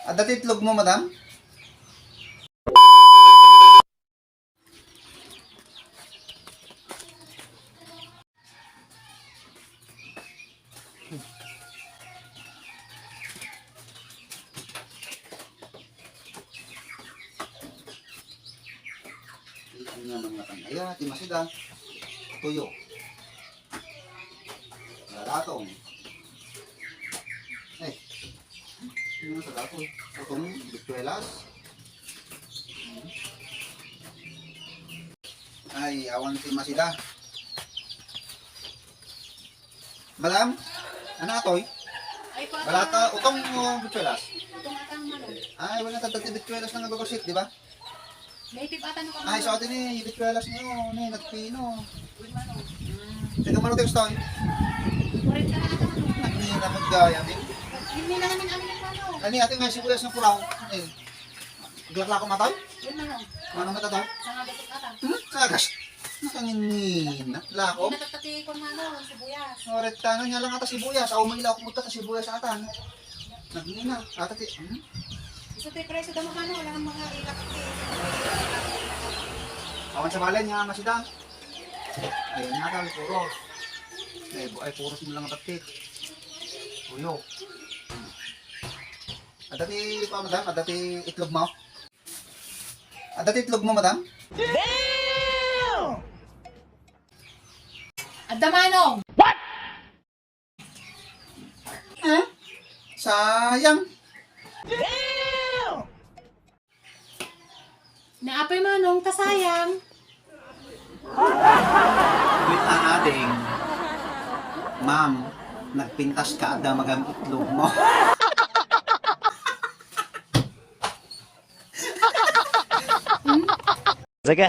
Ada titlog mo, madam? Ito nga mga kanaya, timasida, tuyo, lalatong. Eh, ano sa datoy? Utong, bitwelas. Ay, awan si Masida. Madam, ano atoy? Ay, pa. Balata, utong bitwelas. Itong atang manong. Ay, wala tatati bitwelas na nababasit, di ba? Native ata nung Ay, sa atin eh, bitwelas niyo, nagpino. Uy, manong. Teka, mano tayo sa tayo? Kurit ka na ata manong. Hindi na magaya din. Hindi na namin amin ang manong. Ani, ating nga sibuyas ng pulaw. Eh, glakla ko matay? Yun manong. Manong matatay? Sa nga dapat ata. Agas. Nakanginin. Lako. Hindi natatati ko manong. Sibuyas. Oret tanan nga lang ata sibuyas. Ako may ilaw kumuta sa sibuyas atan. Nagingina. Atati. Isa tayo preso daw manong. Wala kang mga ilak. Awan sa balen nga masida. Ayun nga tal, puro. Ay, puro mo lang apatit. Tuyo. Adati pa, madam? Adati itlog mo? Adati itlog mo, madam? Adda manong. Sayang. Naapay manong. Kasayang. Wait na ading. Ma'am, nagpintas ka ada magamit itlog mo. Sige.